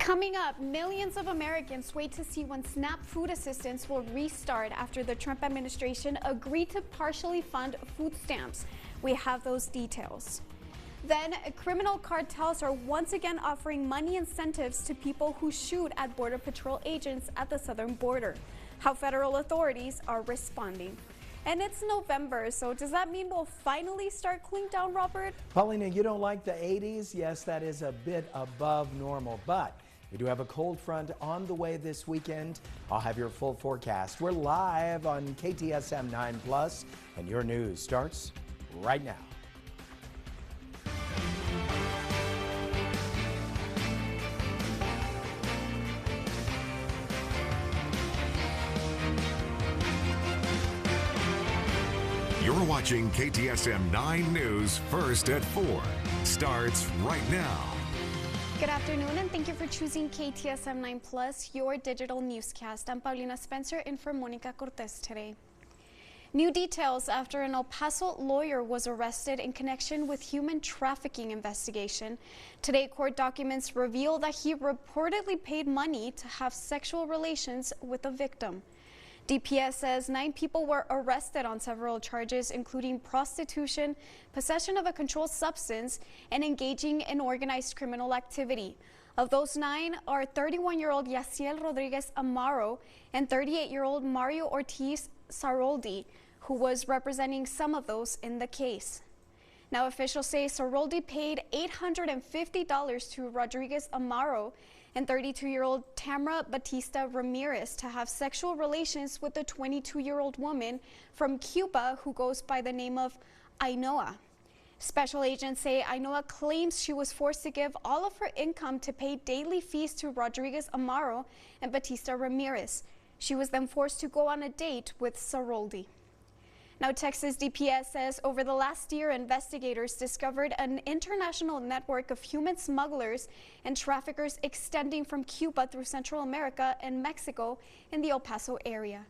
Coming up, millions of Americans wait to see when SNAP food assistance will restart after the Trump administration agreed to partially fund food stamps. We have those details. Then, criminal cartels are once again offering money incentives to people who shoot at Border Patrol agents at the southern border. How federal authorities are responding. And it's November, so does that mean we'll finally start cooling down, Robert? Paulina, you don't like the 80s? Yes, that is a bit above normal, but we do have a cold front on the way this weekend. I'll have your full forecast. We're live on KTSM 9+, and your news starts right now. You're watching KTSM 9 News First at 4. Starts right now. Good afternoon, and thank you for choosing KTSM 9+, your digital newscast. I'm Paulina Spencer in for Monica Cortez today. New details after an El Paso lawyer was arrested in connection with human trafficking investigation. Today, court documents reveal that he reportedly paid money to have sexual relations with a victim. DPS says 9 people were arrested on several charges, including prostitution, possession of a controlled substance, and engaging in organized criminal activity. Of those 9 are 31-year-old Yaciel Rodriguez Amaro and 38-year-old Mario Ortiz Saroldi, who was representing some of those in the case. Now, officials say Saroldi paid $850 to Rodriguez Amaro and 32-year-old Tamara Batista Ramirez to have sexual relations with a 22-year-old woman from Cuba who goes by the name of Ainhoa. Special agents say Ainhoa claims she was forced to give all of her income to pay daily fees to Rodriguez Amaro and Batista Ramirez. She was then forced to go on a date with Saroldi. Now, Texas DPS says over the last year, investigators discovered an international network of human smugglers and traffickers extending from Cuba through Central America and Mexico in the El Paso area.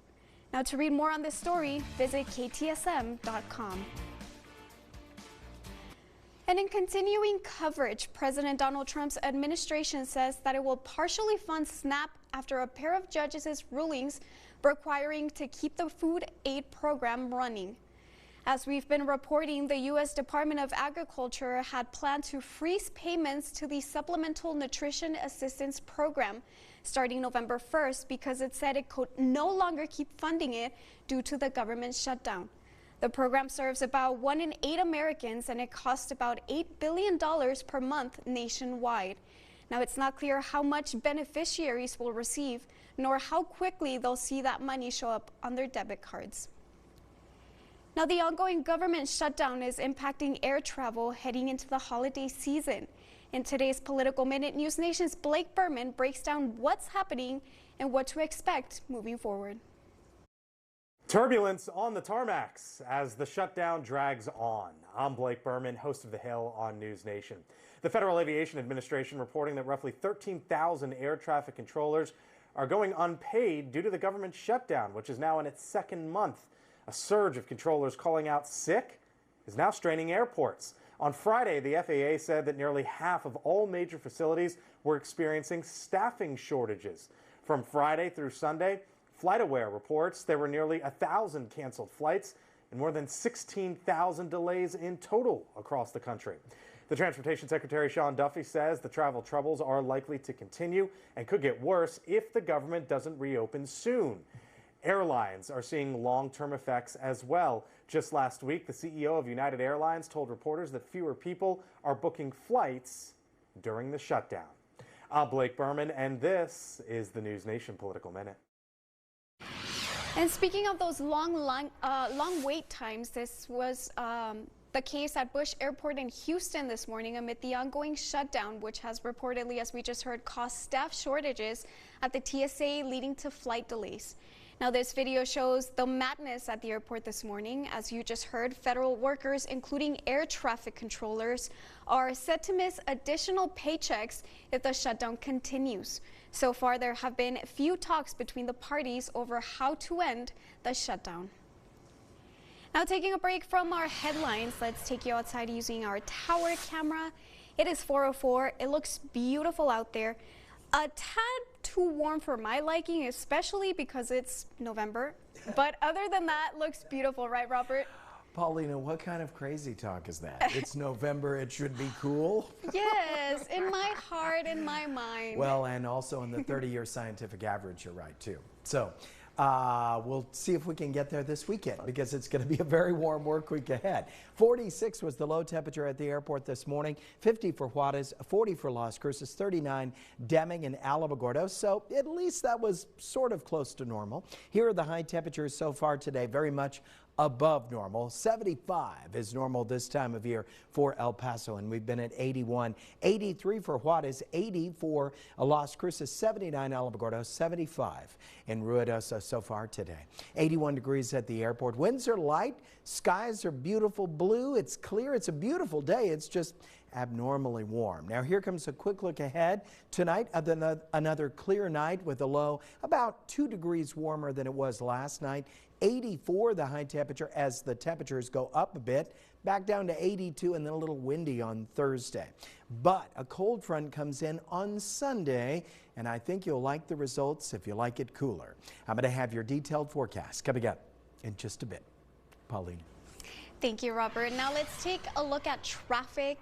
Now, to read more on this story, visit KTSM.com. And in continuing coverage, President Donald Trump's administration says that it will partially fund SNAP after a pair of judges' rulings requiring to keep the food aid program running. As we've been reporting, the U.S. Department of Agriculture had planned to freeze payments to the Supplemental Nutrition Assistance Program starting November 1st because it said it could no longer keep funding it due to the government shutdown. The program serves about 1 in 8 Americans, and it costs about $8 billion per month nationwide. Now, it's not clear how much beneficiaries will receive, nor how quickly they'll see that money show up on their debit cards. Now, the ongoing government shutdown is impacting air travel heading into the holiday season. In today's Political Minute, News Nation's Blake Berman breaks down what's happening and what to expect moving forward. Turbulence on the tarmacs as the shutdown drags on. I'm Blake Berman, host of The Hill on News Nation. The Federal Aviation Administration reporting that roughly 13,000 air traffic controllers are going unpaid due to the government shutdown, which is now in its second month. A surge of controllers calling out sick is now straining airports. On Friday, the FAA said that nearly half of all major facilities were experiencing staffing shortages. From Friday through Sunday, FlightAware reports there were nearly 1,000 canceled flights and more than 16,000 delays in total across the country. The Transportation Secretary Sean Duffy says the travel troubles are likely to continue and could get worse if the government doesn't reopen soon. Airlines are seeing long-term effects as well. Just last week, the CEO of United Airlines told reporters that fewer people are booking flights during the shutdown. I'm Blake Berman, and this is the News Nation Political Minute. And speaking of those long wait times, this was the case at Bush Airport in Houston this morning amid the ongoing shutdown, which has reportedly, as we just heard, caused staff shortages at the TSA, leading to flight delays. Now, this video shows the madness at the airport this morning. As you just heard, federal workers, including air traffic controllers, are set to miss additional paychecks if the shutdown continues. So far, there have been few talks between the parties over how to end the shutdown. Now, taking a break from our headlines, let's take you outside using our tower camera. It is 4:04. It looks beautiful out there. A tad too warm for my liking, especially because it's November. But other than that, looks beautiful, right, Robert? Paulina, what kind of crazy talk is that? It's November, it should be cool? Yes, in my heart, in my mind. Well, and also in the 30-year scientific average, you're right, too. So we'll see if we can get there this weekend because it's going to be a very warm work week ahead. 46 was the low temperature at the airport this morning, 50 for Juarez, 40 for Las Cruces, 39 Deming and Alamogordo. So at least that was sort of close to normal. Here are the high temperatures so far today, very much above normal. 75 is normal this time of year for El Paso, and we've been at 81. 83 for Juarez, 80 for Las Cruces, 79 Alamogordo, 75 in Ruidoso so far today. 81 degrees at the airport. Winds are light, skies are beautiful blue. It's clear. It's a beautiful day. It's just abnormally warm. Now here comes a quick look ahead. Tonight, another clear night with a low about 2 degrees warmer than it was last night. 84 the high temperature as the temperatures go up a bit, back down to 82 and then a little windy on Thursday. But a cold front comes in on Sunday, and I think you'll like the results if you like it cooler. I'm going to have your detailed forecast coming up in just a bit. Pauline. Thank you, Robert. Now let's take a look at traffic.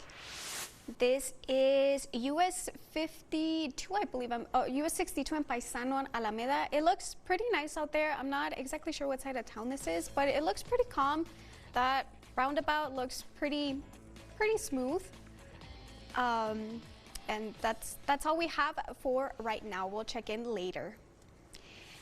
This is US 52, I believe. US 62 in Paisano and Alameda. It looks pretty nice out there. I'm not exactly sure what side of town this is, but it looks pretty calm. That roundabout looks pretty smooth. And that's all we have for right now. We'll check in later.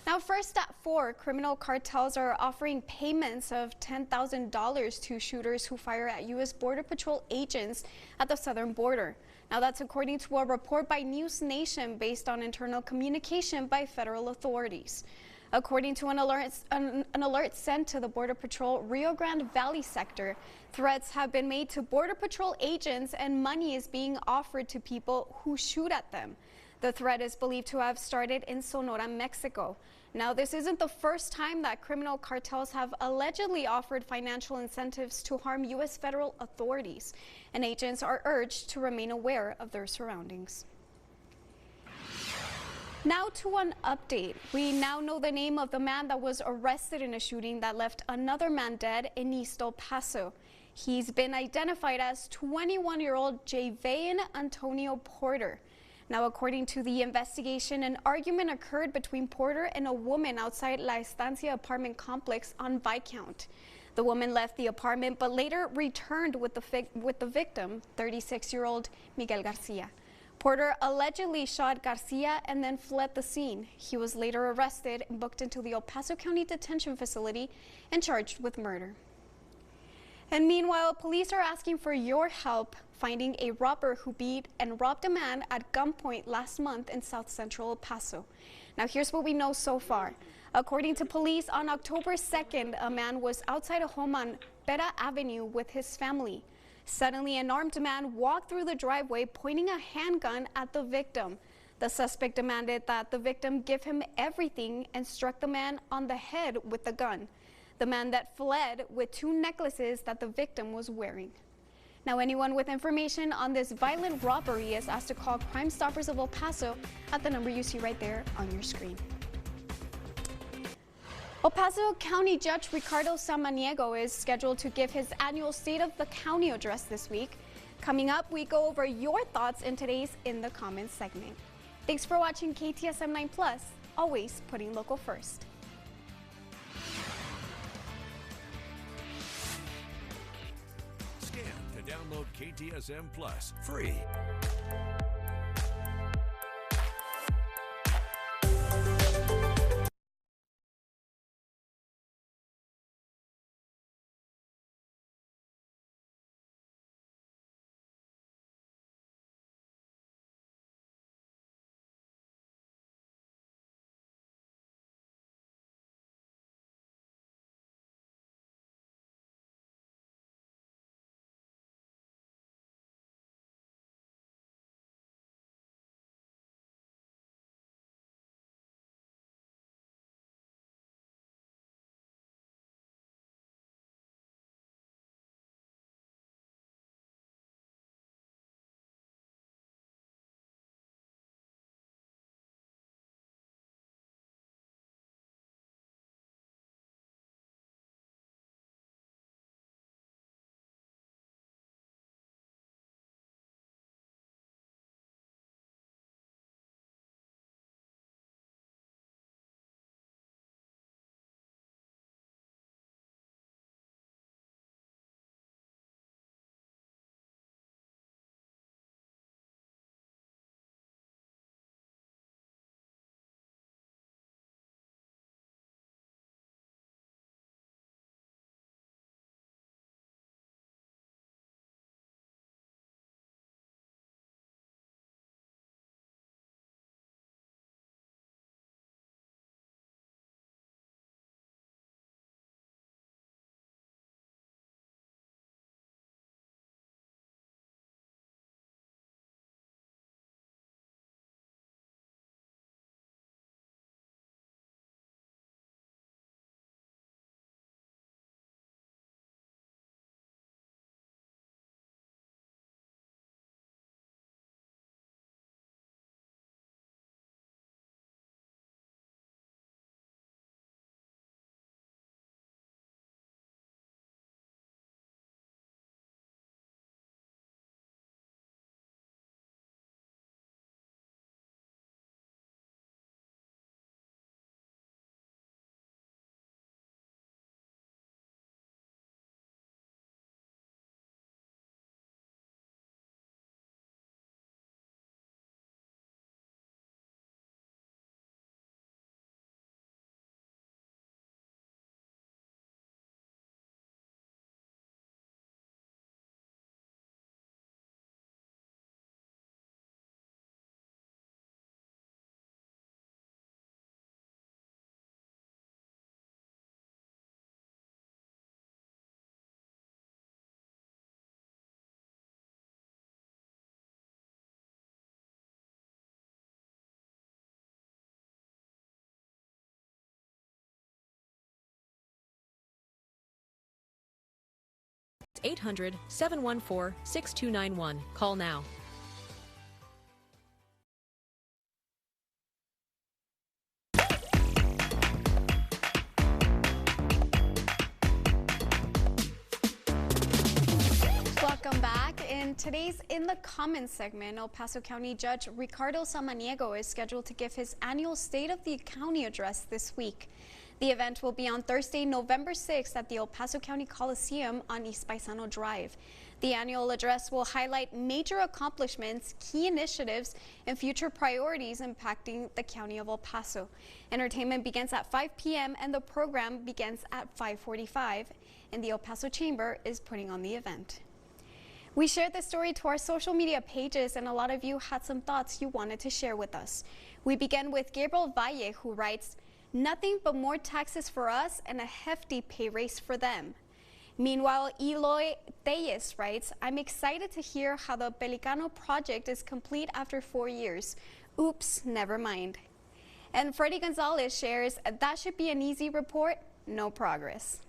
Now, first at 4, criminal cartels are offering payments of $10,000 to shooters who fire at U.S. Border Patrol agents at the southern border. Now, that's according to a report by News Nation based on internal communication by federal authorities. According to an alert sent to the Border Patrol Rio Grande Valley sector, threats have been made to Border Patrol agents and money is being offered to people who shoot at them. The threat is believed to have started in Sonora, Mexico. Now, this isn't the first time that criminal cartels have allegedly offered financial incentives to harm U.S. federal authorities, and agents are urged to remain aware of their surroundings. Now to an update. We now know the name of the man that was arrested in a shooting that left another man dead in East El Paso. He's been identified as 21-year-old Javain Antonio Porter. Now, according to the investigation, an argument occurred between Porter and a woman outside La Estancia apartment complex on Viscount. The woman left the apartment but later returned with the victim, 36-year-old Miguel Garcia. Porter allegedly shot Garcia and then fled the scene. He was later arrested and booked into the El Paso County Detention Facility and charged with murder. And meanwhile, police are asking for your help finding a robber who beat and robbed a man at gunpoint last month in South Central El Paso. Now, here's what we know so far. According to police, on October 2nd, a man was outside a home on Pera Avenue with his family. Suddenly, an armed man walked through the driveway pointing a handgun at the victim. The suspect demanded that the victim give him everything and struck the man on the head with the gun. The man that fled with 2 necklaces that the victim was wearing. Now, anyone with information on this violent robbery is asked to call Crime Stoppers of El Paso at the number you see right there on your screen. El Paso County Judge Ricardo Samaniego is scheduled to give his annual State of the County address this week. Coming up, we go over your thoughts in today's In the Comments segment. Thanks for watching KTSM 9 Plus, always putting local first. Scan to download KTSM Plus free. 800-714-6291. Call now. Welcome back. In today's In the Comments segment, El Paso County Judge Ricardo Samaniego is scheduled to give his annual State of the County address this week. The event will be on Thursday, November 6th at the El Paso County Coliseum on East Paisano Drive. The annual address will highlight major accomplishments, key initiatives, and future priorities impacting the County of El Paso. Entertainment begins at 5 p.m. and the program begins at 5:45, and the El Paso Chamber is putting on the event. We shared this story to our social media pages, and a lot of you had some thoughts you wanted to share with us. We begin with Gabriel Valle, who writes, "Nothing but more taxes for us and a hefty pay raise for them." Meanwhile, Eloy Telles writes, "I'm excited to hear how the Pelicano project is complete after 4 years. Oops, never mind." And Freddie Gonzalez shares, "That should be an easy report, no progress."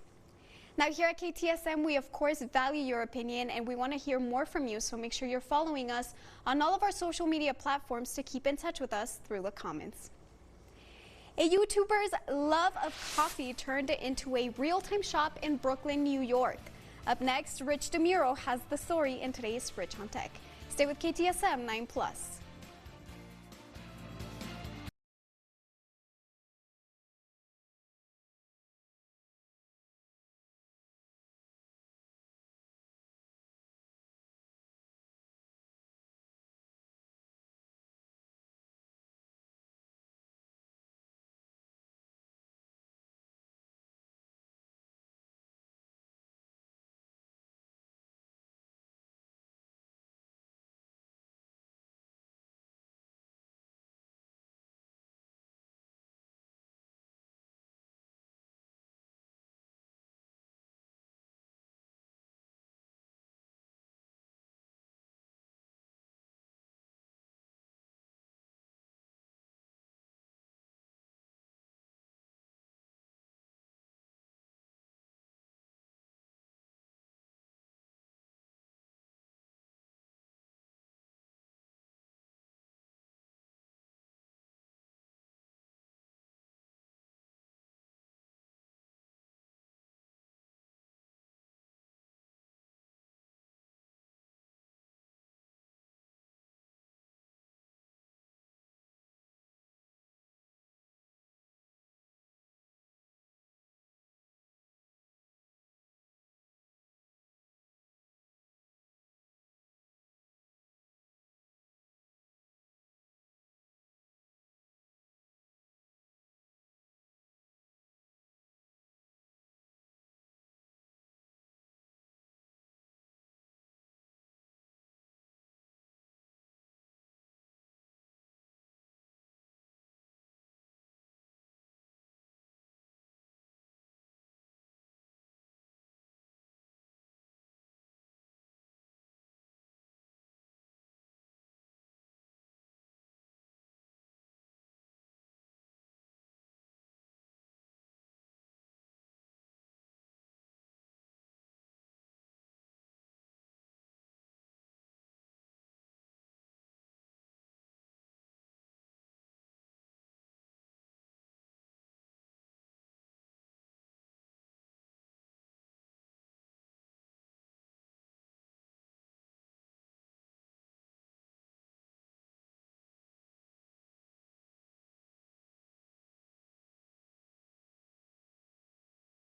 Now here at KTSM, we of course value your opinion and we want to hear more from you, so make sure you're following us on all of our social media platforms to keep in touch with us through the comments. A YouTuber's love of coffee turned into a real-time shop in Brooklyn, New York. Up next, Rich DeMuro has the story in today's Rich on Tech. Stay with KTSM 9+.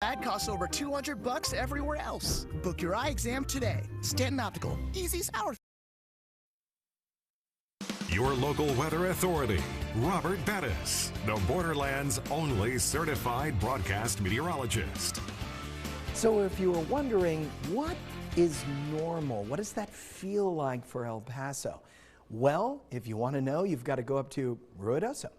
That costs over $200 everywhere else. Book your eye exam today. Stanton Optical. Easy's our. Your local weather authority, Robert Bettis, the Borderland's only certified broadcast meteorologist. So if you were wondering, what is normal? What does that feel like for El Paso? Well, if you want to know, you've got to go up to Ruidoso.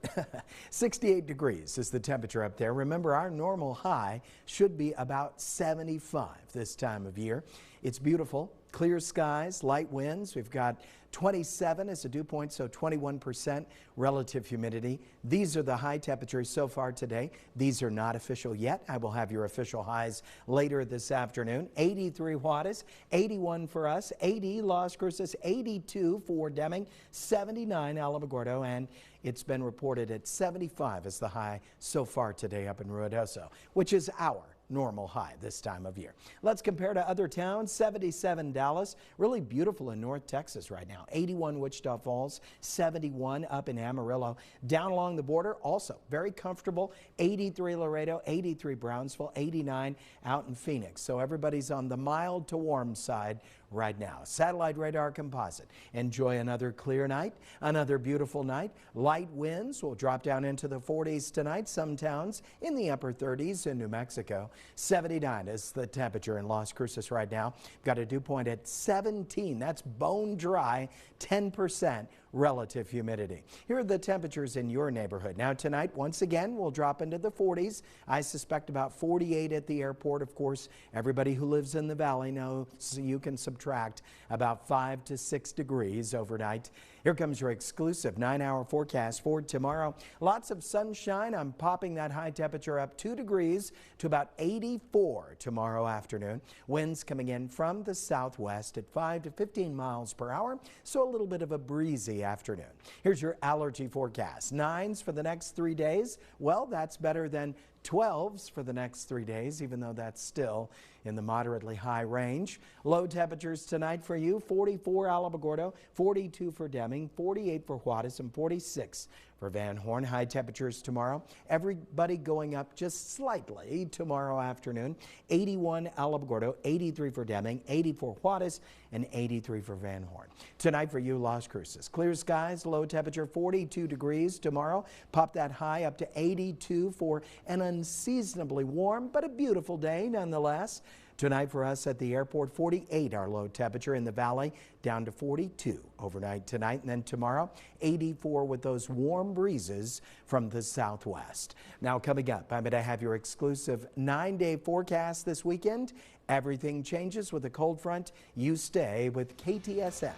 68 degrees is the temperature up there. Remember, our normal high should be about 75 this time of year. It's beautiful. Clear skies, light winds. We've got 27 as a dew point, so 21% relative humidity. These are the high temperatures so far today. These are not official yet. I will have your official highs later this afternoon. 83 Juarez, 81 for us, 80 Las Cruces, 82 for Deming, 79 Alamogordo, and it's been reported at 75 as the high so far today up in Ruidoso, which is our normal high this time of year. Let's compare to other towns. 77 Dallas, really beautiful in North Texas right now. 81 Wichita Falls, 71 up in Amarillo. Down along the border, also very comfortable. 83 Laredo, 83 Brownsville, 89 out in Phoenix. So everybody's on the mild to warm side right now. Satellite radar composite. Enjoy another clear night, another beautiful night. Light winds will drop down into the 40s tonight. Some towns in the upper 30s in New Mexico. 79 is the temperature in Las Cruces right now. Got a dew point at 17. That's bone dry, 10% relative humidity. Here are the temperatures in your neighborhood. Now tonight, once again, we'll drop into the 40s. I suspect about 48 at the airport. Of course, everybody who lives in the valley knows you can subtract about 5 to 6 degrees overnight. Here comes your exclusive 9-hour forecast for tomorrow. Lots of sunshine. I'm popping that high temperature up 2 degrees to about 84 tomorrow afternoon. Winds coming in from the southwest at 5 to 15 miles per hour, so a little bit of a breezy afternoon. Here's your allergy forecast. 9s for the next 3 days. Well, that's better than 12s for the next 3 days, even though that's still in the moderately high range. Low temperatures tonight for you: 44 Alamogordo, 42 for Deming, 48 for Juarez, and 46 for Van Horn. High temperatures tomorrow. Everybody going up just slightly tomorrow afternoon. 81 Alamogordo, 83 for Deming, 84 Juarez, and 83 for Van Horn. Tonight for you, Las Cruces. Clear skies, low temperature 42 degrees tomorrow. Pop that high up to 82 for an unseasonably warm but a beautiful day nonetheless. Tonight for us at the airport, 48 our low temperature in the valley, down to 42 overnight tonight. And then tomorrow, 84 with those warm breezes from the southwest. Now coming up, I'm going to have your exclusive 9-day forecast this weekend. Everything changes with a cold front. You stay with KTSM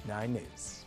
9 News.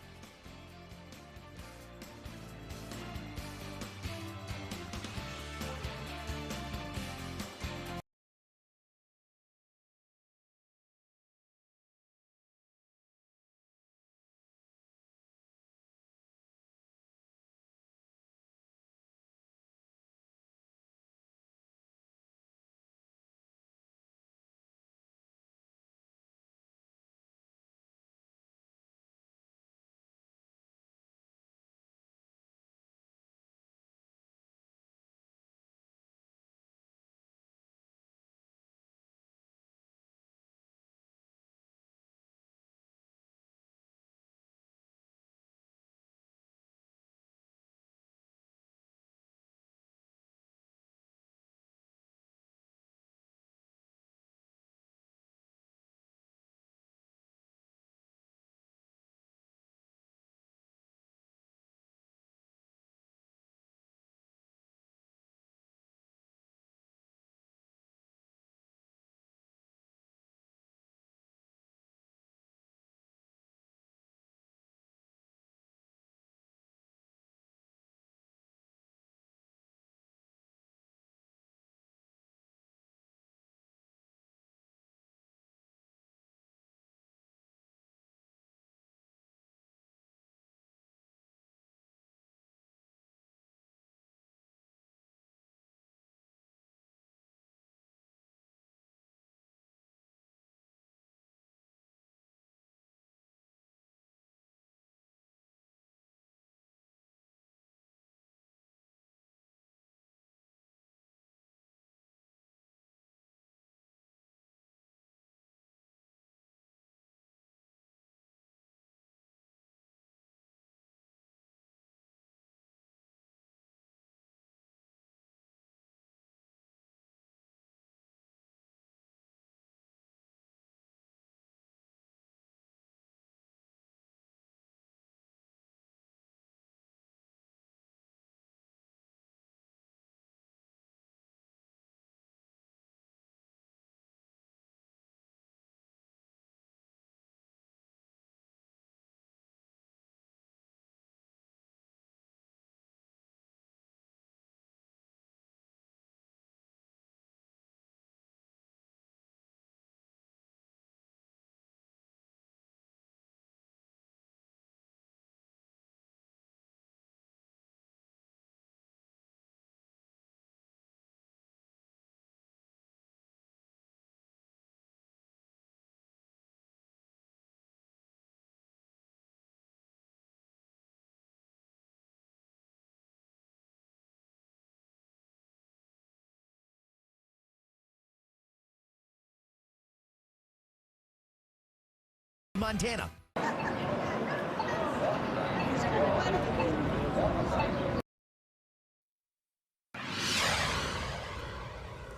Montana.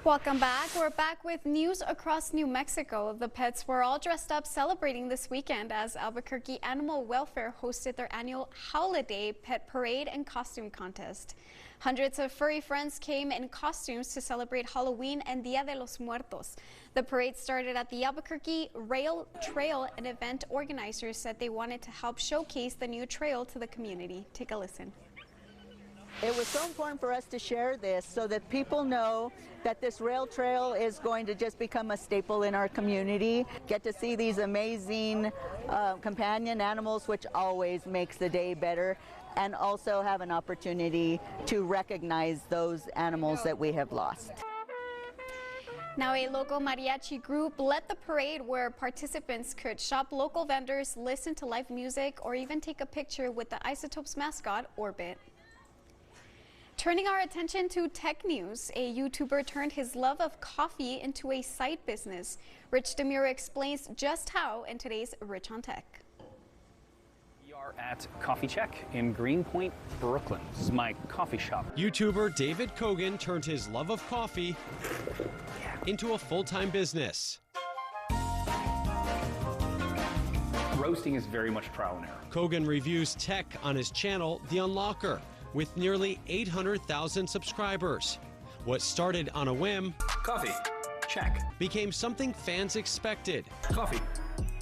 Welcome back. We're back with news across New Mexico. The pets were all dressed up celebrating this weekend as Albuquerque Animal Welfare hosted their annual Holiday Pet Parade and Costume Contest. Hundreds of furry friends came in costumes to celebrate Halloween and Dia de los Muertos. The parade started at the Albuquerque Rail Trail, and event organizers said they wanted to help showcase the new trail to the community. Take a listen. It was so important for us to share this so that people know that this rail trail is going to just become a staple in our community. Get to see these amazing companion animals, which always makes the day better, and also have an opportunity to recognize those animals that we have lost. Now, a local mariachi group led the parade where participants could shop local vendors, listen to live music, or even take a picture with the Isotopes mascot, Orbit. Turning our attention to tech news, a YouTuber turned his love of coffee into a side business. Rich DeMuro explains just how in today's Rich on Tech. We are at Coffee Check in Greenpoint, Brooklyn. This is my coffee shop. YouTuber David Kogan turned his love of coffee into a full-time business. Roasting is very much trial and error. Kogan reviews tech on his channel, The Unlocker, with nearly 800,000 subscribers. What started on a whim, Coffee. Check. became something fans expected. Coffee.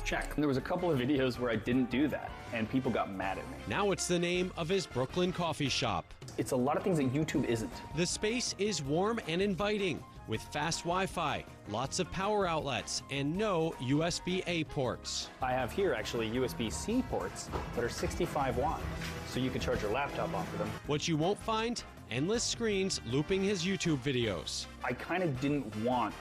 Check. There was a couple of videos where I didn't do that, and people got mad at me. Now it's the name of his Brooklyn coffee shop. It's a lot of things that YouTube isn't. The space is warm and inviting, with fast Wi-Fi, lots of power outlets, and no USB-A ports. I have here actually USB-C ports that are 65 watt, so you can charge your laptop off of them. What you won't find? Endless screens looping his YouTube videos. I kind of didn't want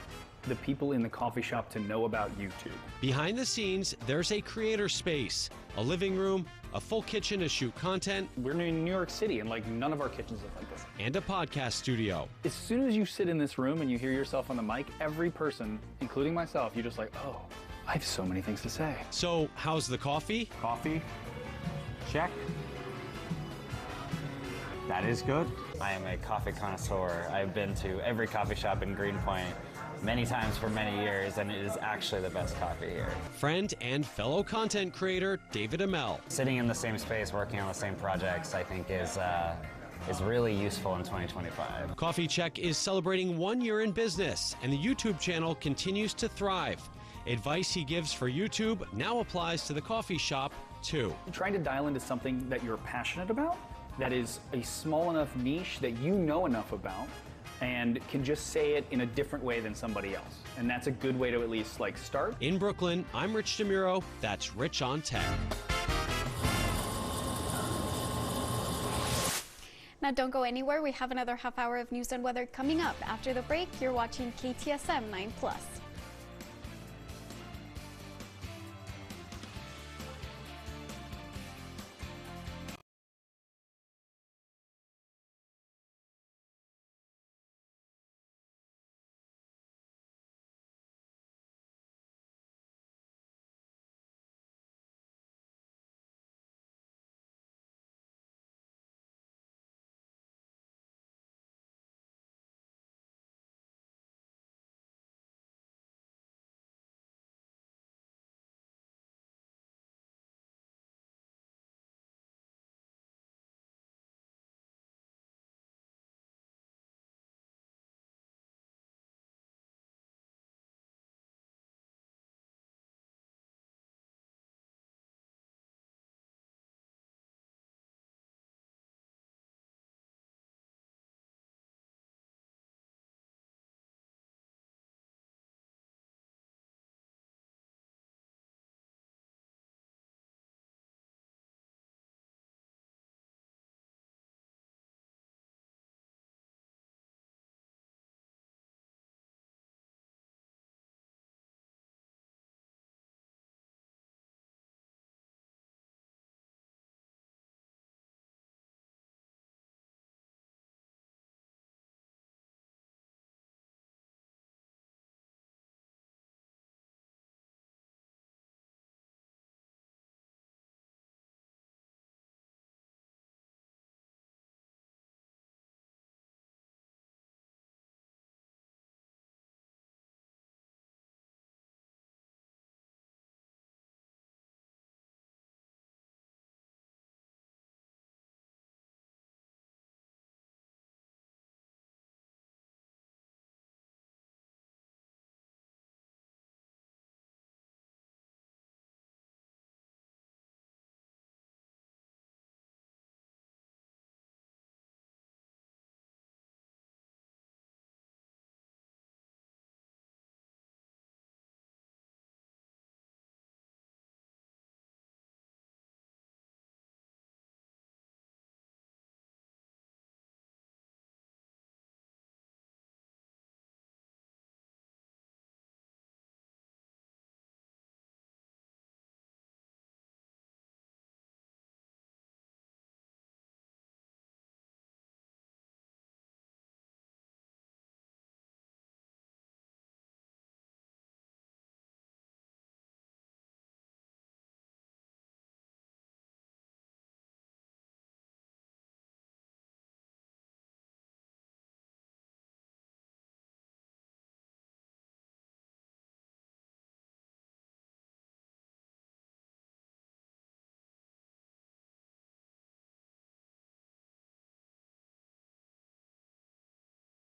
the people in the coffee shop to know about YouTube. Behind the scenes, there's a creator space, a living room, a full kitchen to shoot content, We're in New York City, and like none of our kitchens look like this. and a podcast studio. As soon as you sit in this room and you hear yourself on the mic, every person, including myself, you're just like, oh, I have so many things to say. So, how's the coffee? Coffee, check. That is good. I am a coffee connoisseur. I've been to every coffee shop in Greenpoint many times for many years, and it is actually the best coffee here. Friend and fellow content creator David Amell. Sitting in the same space, working on the same projects, I think is really useful in 2025. Coffee Check is celebrating 1 year in business, and the YouTube channel continues to thrive. Advice he gives for YouTube now applies to the coffee shop, too. Trying to dial into something that you're passionate about, that is a small enough niche that you know enough about, and can just say it in a different way than somebody else. And that's a good way to at least like start. In Brooklyn, I'm Rich DeMuro. That's Rich on Tech. Now don't go anywhere. We have another half hour of news and weather coming up. After the break, you're watching KTSM 9+.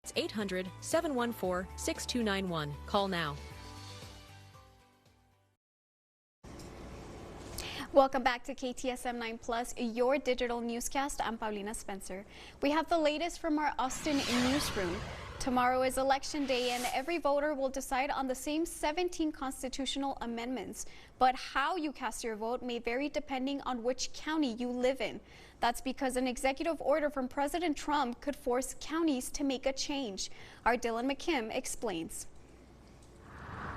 It's 800-714-6291. Call now. Welcome back to KTSM 9 Plus, your digital newscast. I'm Paulina Spencer. We have the latest from our Austin newsroom. Tomorrow is Election Day, and every voter will decide on the same 17 constitutional amendments. But how you cast your vote may vary depending on which county you live in. That's because an executive order from President Trump could force counties to make a change. Our Dylan McKim explains.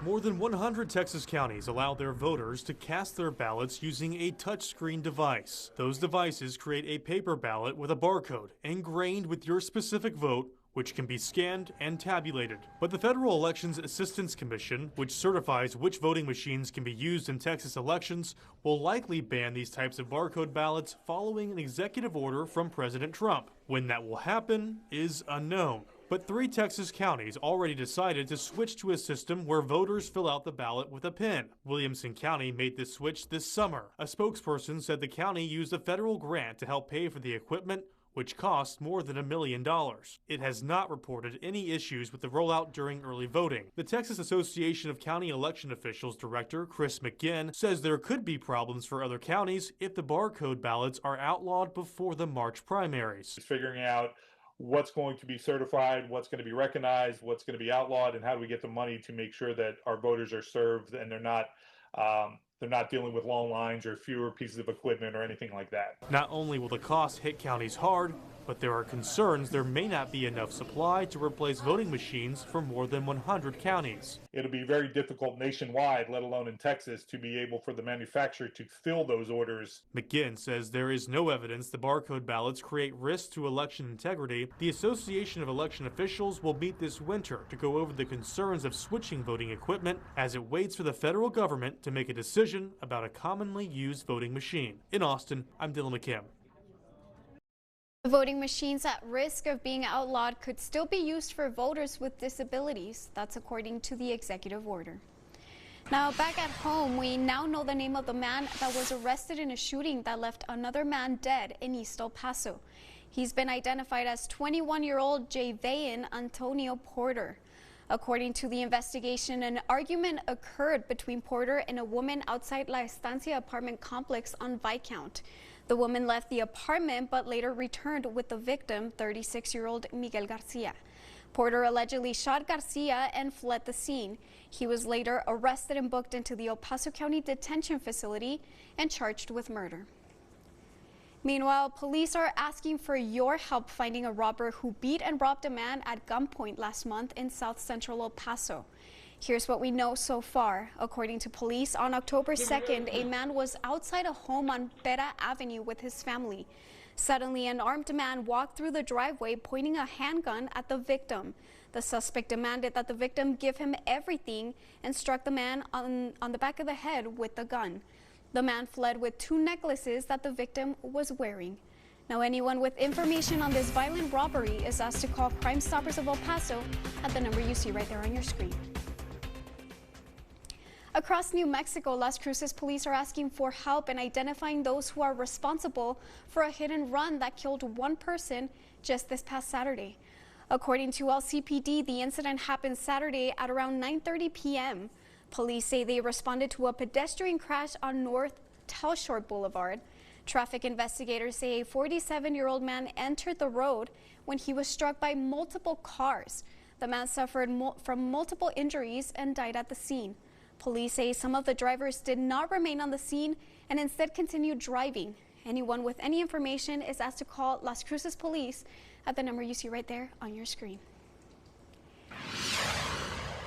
More than 100 Texas counties allow their voters to cast their ballots using a touchscreen device. Those devices create a paper ballot with a barcode ingrained with your specific vote, which can be scanned and tabulated. But the Federal Elections Assistance Commission, which certifies which voting machines can be used in Texas elections, will likely ban these types of barcode ballots following an executive order from President Trump. When that will happen is unknown. But 3 Texas counties already decided to switch to a system where voters fill out the ballot with a pen. Williamson County made this switch this summer. A spokesperson said the county used a federal grant to help pay for the equipment, which cost more than $1 million. It has not reported any issues with the rollout during early voting. The Texas Association of County Election Officials Director Chris McGinn says there could be problems for other counties if the barcode ballots are outlawed before the March primaries. Figuring out what's going to be certified, what's going to be recognized, what's going to be outlawed, and how do we get the money to make sure that our voters are served and they're not dealing with long lines or fewer pieces of equipment or anything like that. Not only will the cost hit counties hard, but there are concerns there may not be enough supply to replace voting machines for more than 100 counties. It'll be very difficult nationwide, let alone in Texas, to be able for the manufacturer to fill those orders. McGinn says there is no evidence the barcode ballots create risks to election integrity. The Association of Election Officials will meet this winter to go over the concerns of switching voting equipment as it waits for the federal government to make a decision about a commonly used voting machine. In Austin, I'm Dylan McKim. The voting machines at risk of being outlawed could still be used for voters with disabilities. That's according to the executive order. Now, back at home, we now know the name of the man that was arrested in a shooting that left another man dead in East El Paso. He's been identified as 21-year-old Javayan Antonio Porter. According to the investigation, an argument occurred between Porter and a woman outside La Estancia apartment complex on Viscount. The woman left the apartment but later returned with the victim, 36-year-old Miguel Garcia. Porter allegedly shot Garcia and fled the scene. He was later arrested and booked into the El Paso County Detention Facility and charged with murder. Meanwhile, police are asking for your help finding a robber who beat and robbed a man at gunpoint last month in South Central El Paso. Here's what we know so far. According to police, on October 2nd, a man was outside a home on Pera Avenue with his family. Suddenly, an armed man walked through the driveway pointing a handgun at the victim. The suspect demanded that the victim give him everything and struck the man on the back of the head with the gun. The man fled with 2 necklaces that the victim was wearing. Now, anyone with information on this violent robbery is asked to call Crime Stoppers of El Paso at the number you see right there on your screen. Across New Mexico, Las Cruces police are asking for help in identifying those who are responsible for a hit and run that killed 1 person just this past Saturday. According to LCPD, the incident happened Saturday at around 9:30 p.m. Police say they responded to a pedestrian crash on North Telshore Boulevard. Traffic investigators say a 47-year-old man entered the road when he was struck by multiple cars. The man suffered from multiple injuries and died at the scene. Police say some of the drivers did not remain on the scene and instead continued driving. Anyone with any information is asked to call Las Cruces Police at the number you see right there on your screen.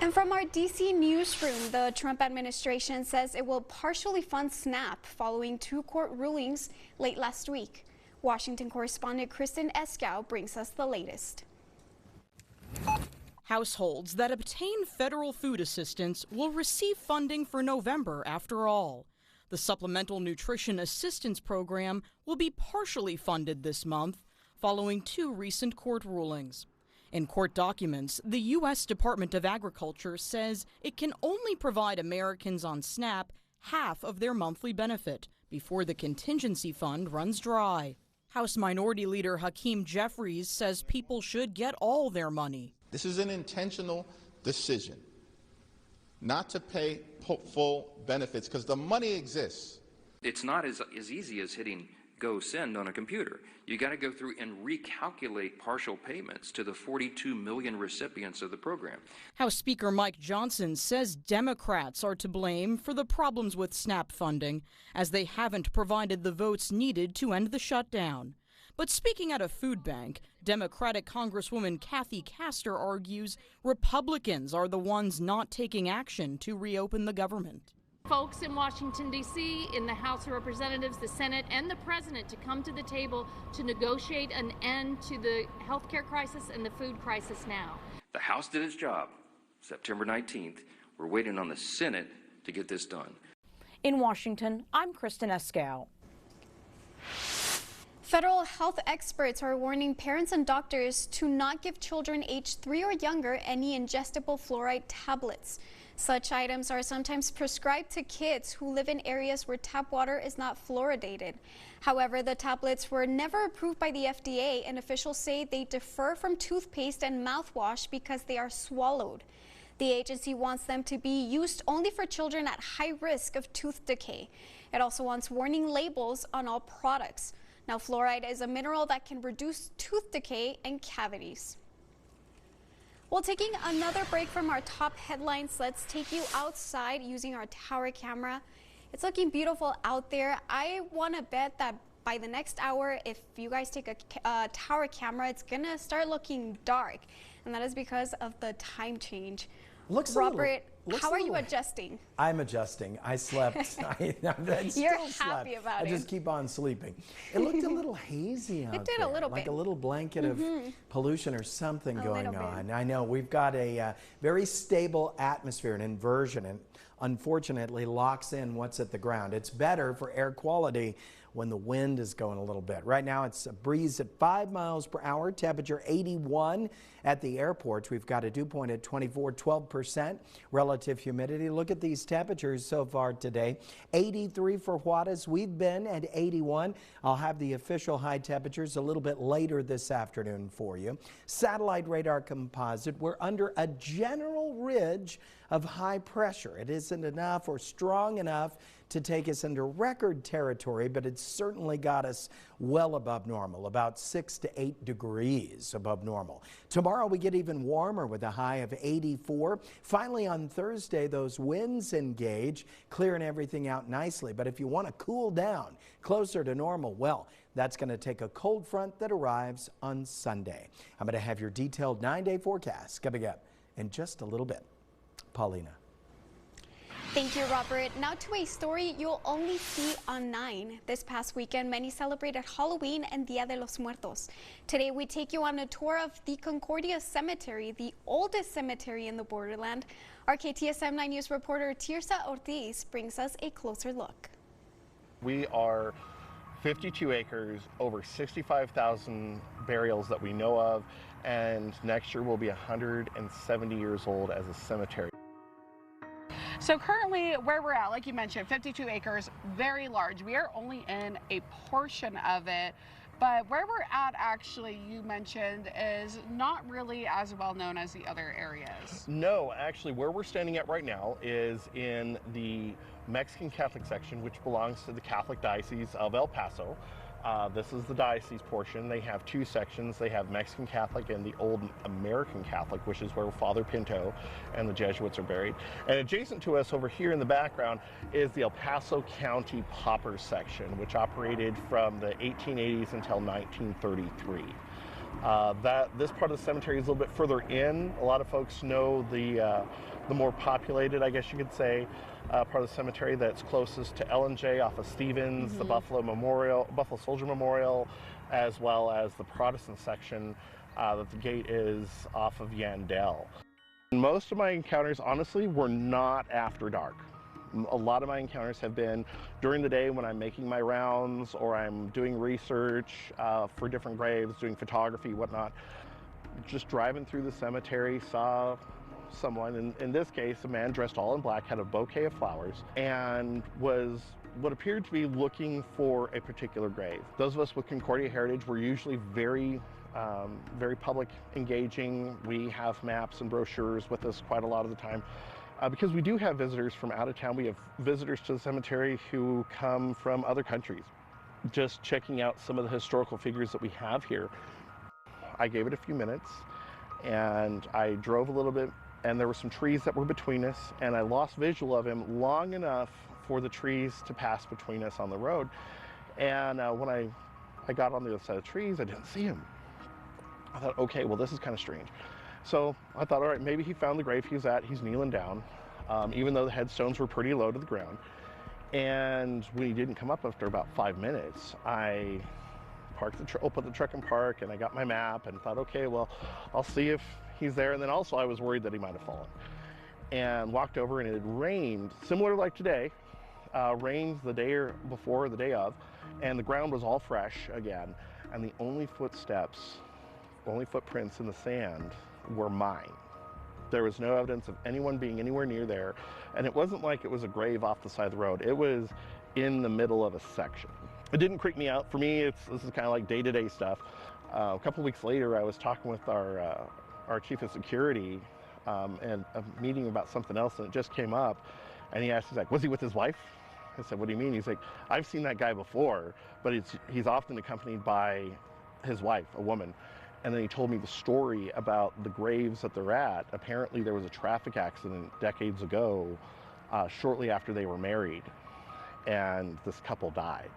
And from our DC newsroom, the Trump administration says it will partially fund SNAP following 2 court rulings late last week. Washington correspondent Kristen Escow brings us the latest. Households that obtain federal food assistance will receive funding for November after all. The Supplemental Nutrition Assistance Program will be partially funded this month, following 2 recent court rulings. In court documents, the U.S. Department of Agriculture says it can only provide Americans on SNAP half of their monthly benefit before the contingency fund runs dry. House Minority Leader Hakeem Jeffries says people should get all their money. This is an intentional decision not to pay full benefits because the money exists. It's not as easy as hitting go send on a computer. You got to go through and recalculate partial payments to the 42 million recipients of the program. House Speaker Mike Johnson says Democrats are to blame for the problems with SNAP funding, as they haven't provided the votes needed to end the shutdown. But speaking at a food bank, Democratic Congresswoman Kathy Castor argues Republicans are the ones not taking action to reopen the government. Folks in Washington, D.C., in the House of Representatives, the Senate, and the President to come to the table to negotiate an end to the health care crisis and the food crisis now. The House did its job September 19th. We're waiting on the Senate to get this done. In Washington, I'm Kristen Escow. Federal health experts are warning parents and doctors to not give children aged 3 or younger any ingestible fluoride tablets. Such items are sometimes prescribed to kids who live in areas where tap water is not fluoridated. However, the tablets were never approved by the FDA, and officials say they differ from toothpaste and mouthwash because they are swallowed. The agency wants them to be used only for children at high risk of tooth decay. It also wants warning labels on all products. Now, fluoride is a mineral that can reduce tooth decay and cavities. Well, taking another break from our top headlines, let's take you outside using our tower camera. It's looking beautiful out there. I want to bet that by the next hour, if you guys take a tower camera, it's going to start looking dark. And that is because of the time change. Robert, how are you adjusting? I'm adjusting. I slept. You're happy about it. I just keep on sleeping. It looked a little hazy out there. It did a little bit. Like a little blanket of pollution or something going on. I know. We've got a very stable atmosphere, an inversion, and unfortunately locks in what's at the ground. It's better for air quality when the wind is going a little bit. Right now it's a breeze at 5 miles per hour, temperature 81 at the airports. We've got a dew point at 24, 12% relative humidity. Look at these temperatures so far today. 83 for Juarez. We've been at 81. I'll have the official high temperatures a little bit later this afternoon for you. Satellite radar composite. We're under a general ridge of high pressure. It isn't enough or strong enough to take us into record territory, but it's certainly got us well above normal, about 6 to 8 degrees above normal. Tomorrow we get even warmer with a high of 84. Finally on Thursday, those winds engage, clearing everything out nicely. But if you want to cool down closer to normal, well, that's going to take a cold front that arrives on Sunday. I'm going to have your detailed 9-day forecast coming up in just a little bit. Paulina. Thank you, Robert. Now to a story you'll only see on 9. This past weekend, many celebrated Halloween and Dia de los Muertos. Today, we take you on a tour of the Concordia Cemetery, the oldest cemetery in the Borderland. Our KTSM 9 News reporter Tirsa Ortiz brings us a closer look. We are 52 acres, over 65,000 burials that we know of, and next year we'll be 170 years old as a cemetery. So currently where we're at, like you mentioned, 52 acres, very large. We are only in a portion of it, but where we're at actually, you mentioned, is not really as well known as the other areas. No, actually where we're standing at right now is in the Mexican Catholic section, which belongs to the Catholic Diocese of El Paso. This is the diocese portion. They have two sections. They have Mexican Catholic and the Old American Catholic, which is where Father Pinto and the Jesuits are buried. And adjacent to us over here in the background is the El Paso County Pauper section, which operated from the 1880s until 1933. This part of the cemetery is a little bit further in. A lot of folks know the more populated, I guess you could say, part of the cemetery that's closest to L&J off of Stevens, the Buffalo Soldier Memorial, as well as the Protestant section that the gate is off of Yandell. Most of my encounters, honestly, were not after dark. A lot of my encounters have been during the day when I'm making my rounds or I'm doing research for different graves, doing photography, whatnot. Just driving through the cemetery, saw someone, in this case, a man dressed all in black, had a bouquet of flowers, and was what appeared to be looking for a particular grave. Those of us with Concordia heritage were usually very public engaging. We have maps and brochures with us quite a lot of the time. Because we do have visitors from out of town. We have visitors to the cemetery who come from other countries, just checking out some of the historical figures that we have here. I gave it a few minutes and I drove a little bit, and there were some trees that were between us, and I lost visual of him long enough for the trees to pass between us on the road. And when I got on the other side of the trees, I didn't see him. I thought, okay, well, this is kind of strange. So I thought, all right, maybe he found the grave he was at. He's kneeling down, even though the headstones were pretty low to the ground. And when he didn't come up after about 5 minutes, I put the truck in park, and I got my map and thought, okay, well, I'll see if he's there. And then also I was worried that he might have fallen. And walked over, and it had rained, similar like today, rained the day before, the day of, and the ground was all fresh again. And the only footprints in the sand were mine. There was no evidence of anyone being anywhere near there, and it wasn't like it was a grave off the side of the road. It was in the middle of a section. It didn't creep me out. For me, this is kind of like day-to-day stuff. A couple weeks later, I was talking with our chief of security and a meeting about something else, and it just came up, and he asked, he's like, was he with his wife? I said, what do you mean? He's like, I've seen that guy before, but he's often accompanied by his wife, a woman. And then he told me the story about the graves that they're at. Apparently there was a traffic accident decades ago, shortly after they were married, and this couple died.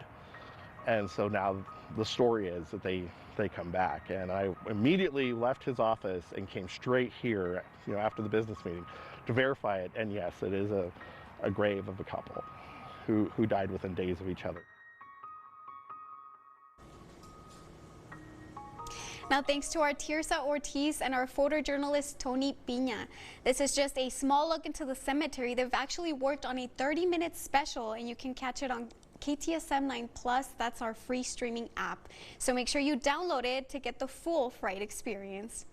And so now the story is that they come back. And I immediately left his office and came straight here, after the business meeting, to verify it. And yes, it is a grave of a couple who died within days of each other. Now, thanks to our Tirsa Ortiz and our photojournalist Tony Piña. This is just a small look into the cemetery. They've actually worked on a 30-minute special, and you can catch it on KTSM 9 Plus. That's our free streaming app. So make sure you download it to get the full Fright experience.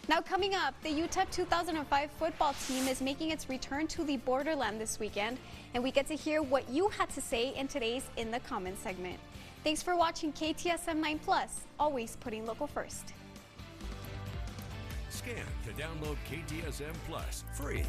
Now coming up, the UTEP 2005 football team is making its return to the Borderland this weekend, and we get to hear what you had to say in today's In the Comments segment. Thanks for watching KTSM 9 Plus, always putting local first. Scan to download KTSM Plus free.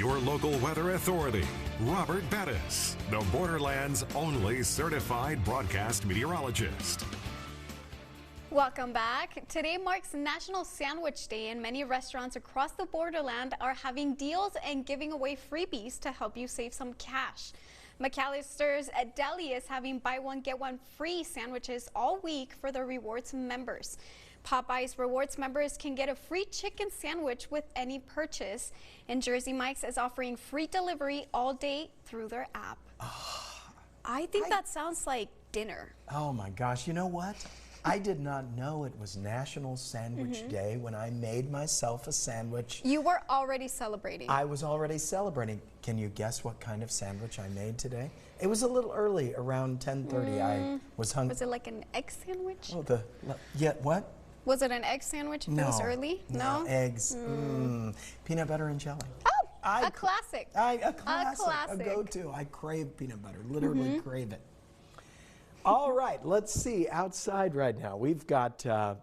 your local weather authority, Robert Bettis, the Borderland's only certified broadcast meteorologist. Welcome back. Today marks National Sandwich Day, and many restaurants across the Borderland are having deals and giving away freebies to help you save some cash. McAllister's Deli is having buy one get one free sandwiches all week for their rewards members. Popeye's rewards members can get a free chicken sandwich with any purchase, and Jersey Mike's is offering free delivery all day through their app. I think that sounds like dinner. Oh my gosh, you know what? I did not know it was National Sandwich Day when I made myself a sandwich. You were already celebrating. I was already celebrating. Can you guess what kind of sandwich I made today? It was a little early, around 10:30. I was hungry. Was it like an egg sandwich? Oh, what? Was it an egg sandwich if it was early? No? Eggs. Peanut butter and jelly. Oh, a classic. A classic. A go-to. I crave peanut butter, literally crave it. All right, let's see outside right now. We've got a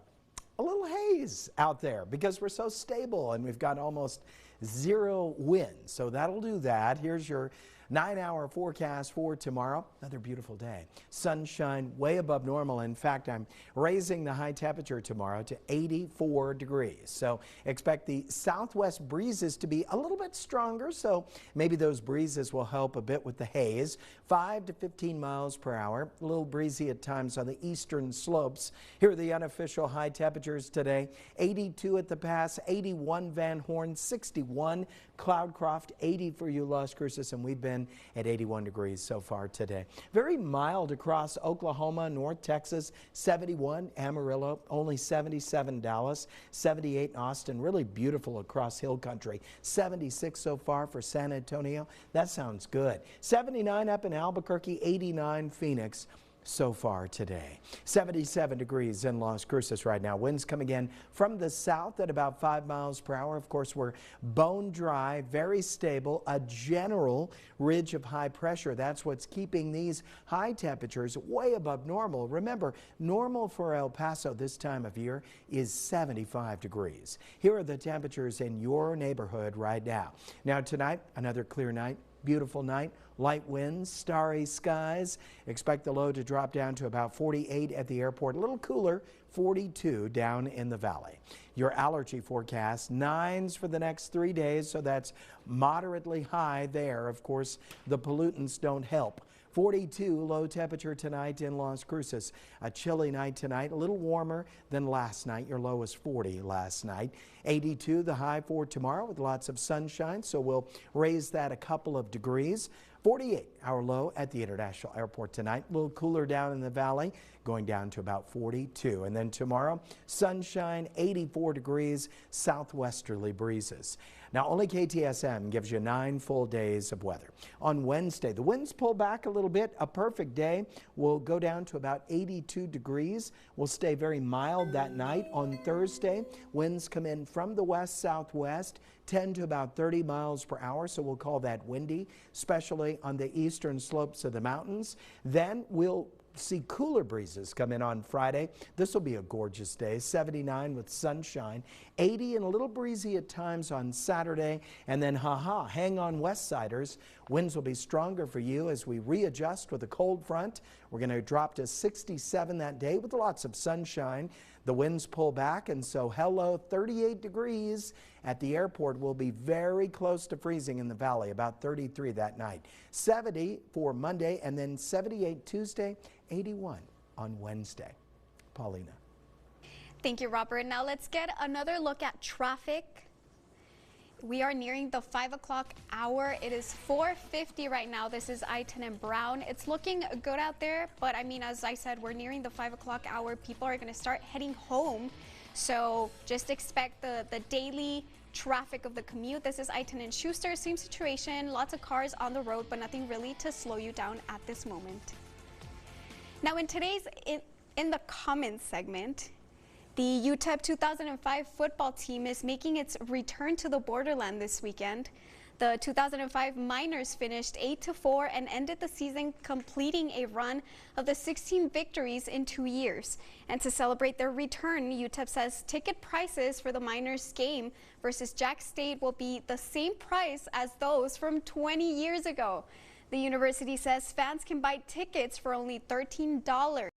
little haze out there because we're so stable and we've got almost 0 wind. So that'll do that. Here's your 9-hour forecast for tomorrow. Another beautiful day. Sunshine way above normal. In fact, I'm raising the high temperature tomorrow to 84 degrees. So expect the southwest breezes to be a little bit stronger. So maybe those breezes will help a bit with the haze. 5 to 15 miles per hour. A little breezy at times on the eastern slopes. Here are the unofficial high temperatures today. 82 at the Pass, 81 Van Horn, 61 Cloudcroft, 80 for you Las Cruces, and we've been at 81 degrees so far today. Very mild across Oklahoma, North Texas, 71 Amarillo, only 77 Dallas, 78 in Austin. Really beautiful across Hill Country. 76 so far for San Antonio. That sounds good. 79 up in Albuquerque, 89 Phoenix so far today. 77 degrees in Las Cruces right now. Winds coming in from the south at about 5 miles per hour. Of course, we're bone dry, very stable, a general ridge of high pressure. That's what's keeping these high temperatures way above normal. Remember, normal for El Paso this time of year is 75 degrees. Here are the temperatures in your neighborhood right now. Now tonight, another clear night. Beautiful night, light winds, starry skies. Expect the low to drop down to about 48 at the airport. A little cooler, 42 down in the valley. Your allergy forecast, 9s for the next 3 days, so that's moderately high there. Of course, the pollutants don't help. 42 low temperature tonight in Las Cruces. A chilly night tonight, a little warmer than last night. Your low was 40 last night. 82 the high for tomorrow with lots of sunshine, so we'll raise that a couple of degrees. 48 our low at the International Airport tonight. A little cooler down in the valley, going down to about 42. And then tomorrow, sunshine, 84 degrees, southwesterly breezes. Now, only KTSM gives you 9 full days of weather. On Wednesday, the winds pull back a little bit. A perfect day will go down to about 82 degrees. Will stay very mild that night. On Thursday, winds come in from the west-southwest, 10 to about 30 miles per hour, so we'll call that windy, especially on the eastern slopes of the mountains. Then we'll see cooler breezes come in on Friday. This will be a gorgeous day, 79 with sunshine, 80 and a little breezy at times on Saturday. And then hang on Westsiders. Winds will be stronger for you as we readjust with a cold front. We're going to drop to 67 that day with lots of sunshine. The winds pull back, and so hello, 38 degrees at the airport. Will be very close to freezing in the valley, about 33 that night. 70 for Monday, and then 78 Tuesday, 81 on Wednesday. Paulina. Thank you, Robert. Now let's get another look at traffic. We are nearing the 5 o'clock hour. It is 4:50 right now. This is I-10 and Brown. It's looking good out there, but I mean, as I said, we're nearing the 5 o'clock hour. People are going to start heading home. So just expect the daily traffic of the commute. This is I-10 and Schuster. Same situation. Lots of cars on the road, but nothing really to slow you down at this moment. Now in today's in the comments segment, the UTEP 2005 football team is making its return to the Borderland this weekend. The 2005 Miners finished 8-4 and ended the season completing a run of the 16 victories in 2 years. And to celebrate their return, UTEP says ticket prices for the Miners game versus Jack State will be the same price as those from 20 years ago. The university says fans can buy tickets for only $13.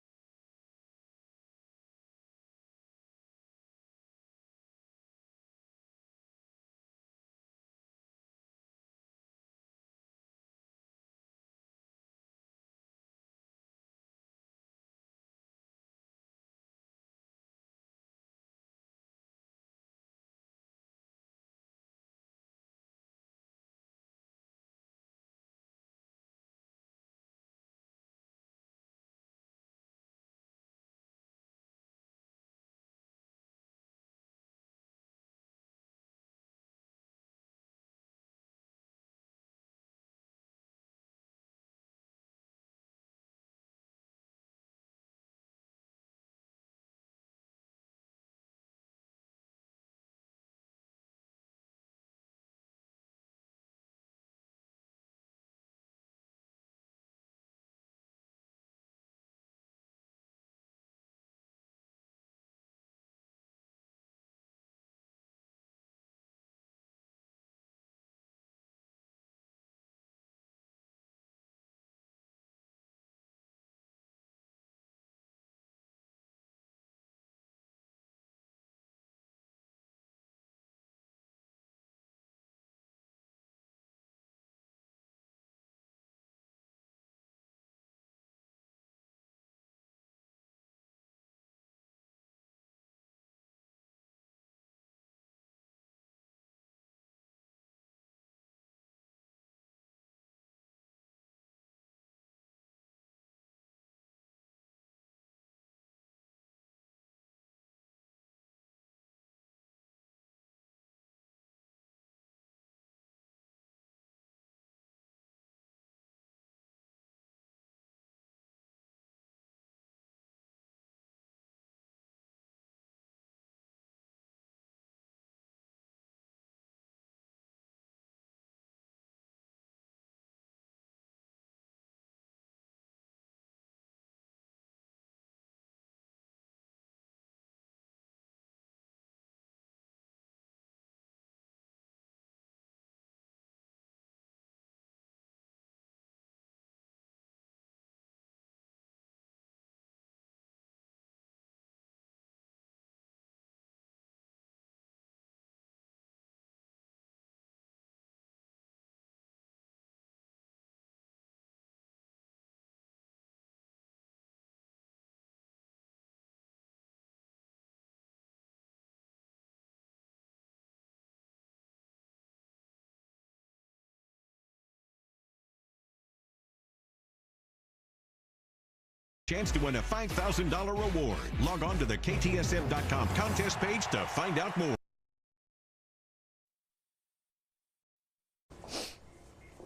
Chance to win a $5,000 reward. Log on to the KTSM.com contest page to find out more.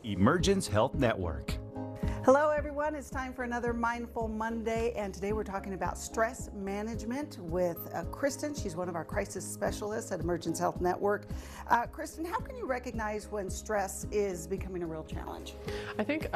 Emergence Health Network. Hello everyone, it's time for another Mindful Monday, and today we're talking about stress management with Kristen. She's one of our crisis specialists at Emergence Health Network. Kristen, how can you recognize when stress is becoming a real challenge? I think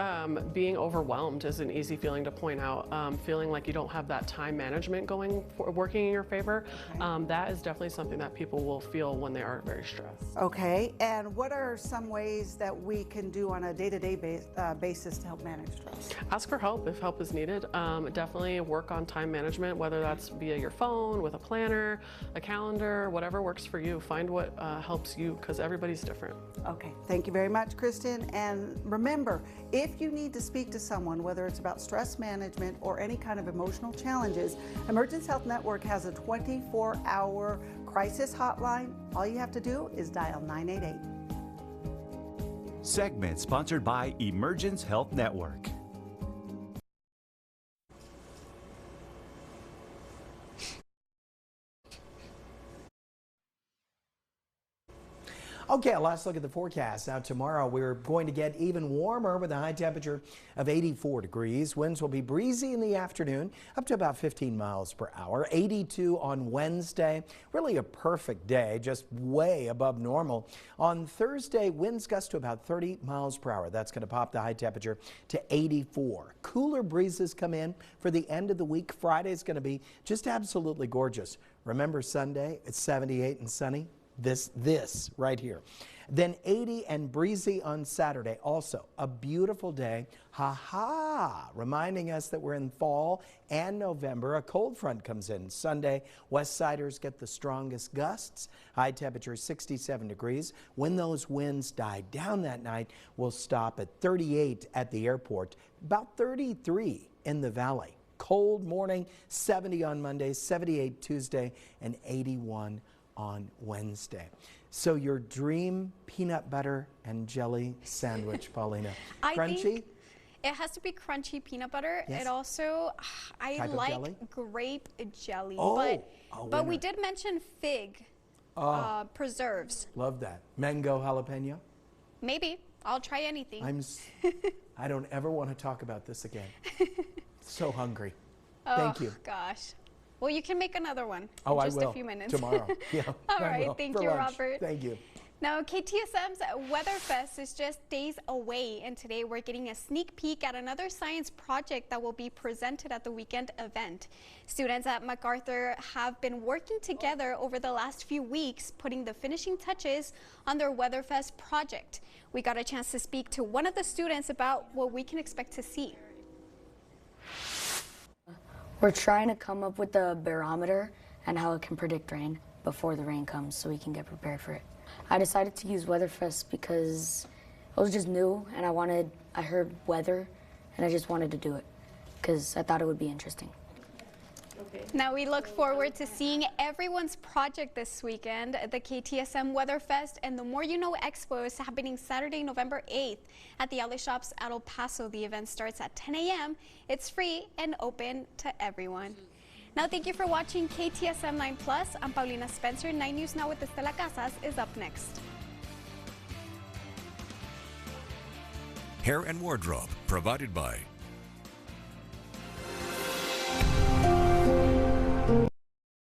being overwhelmed is an easy feeling to point out. Feeling like you don't have that time management working in your favor. Okay. That is definitely something that people will feel when they are very stressed. Okay, and what are some ways that we can do on a day-to-day basis to help manage stress? Ask for help if help is needed. Definitely work on time management, whether that's via your phone, with a planner, a calendar, whatever works for you. Find what helps you, because everybody's different. Okay, thank you very much, Kristen. And remember, if you need to speak to someone, whether it's about stress management or any kind of emotional challenges, Emergence Health Network has a 24-hour crisis hotline. All you have to do is dial 988. Segment sponsored by Emergence Health Network. Okay, let's look at the forecast. Now tomorrow we're going to get even warmer with a high temperature of 84 degrees. Winds will be breezy in the afternoon, up to about 15 miles per hour. 82 on Wednesday. Really a perfect day, just way above normal. On Thursday, winds gust to about 30 miles per hour. That's going to pop the high temperature to 84. Cooler breezes come in for the end of the week. Friday is going to be just absolutely gorgeous. Remember Sunday, it's 78 and sunny. This right here. Then 80 and breezy on Saturday. Also a beautiful day. Reminding us that we're in fall and November. A cold front comes in Sunday. West Siders get the strongest gusts. High temperature 67 degrees. When those winds die down that night, we'll stop at 38 at the airport, about 33 in the valley. Cold morning, 70 on Monday, 78 Tuesday, and 81 on Wednesday. So your dream peanut butter and jelly sandwich, Paulina. I Crunchy? think it has to be crunchy peanut butter. Yes. It also, I Type of like jelly? grape jelly. Oh, but we did mention fig preserves. Love that. Mango jalapeno? Maybe. I'll try anything. I don't ever want to talk about this again. So hungry. Oh, Thank you. Gosh. Well, you can make another one Oh, in just I will. a few minutes. Tomorrow. Yeah. All I right. will. Thank For you, lunch. Robert. Thank you. Now, KTSM's Weatherfest is just days away, and today we're getting a sneak peek at another science project that will be presented at the weekend event. Students at MacArthur have been working together over the last few weeks, putting the finishing touches on their Weatherfest project. We got a chance to speak to one of the students about what we can expect to see. We're trying to come up with the barometer and how it can predict rain before the rain comes so we can get prepared for it. I decided to use Weatherfest because it was just new and I heard weather and I just wanted to do it because I thought it would be interesting. Now we look forward to seeing everyone's project this weekend. The KTSM Weatherfest and the More You Know Expo is happening Saturday, November 8th at the Alley Shops at El Paso. The event starts at 10 a.m. It's free and open to everyone. Now, thank you for watching KTSM 9+. I'm Paulina Spencer. 9 News Now with Estela Casas is up next. Hair and wardrobe provided by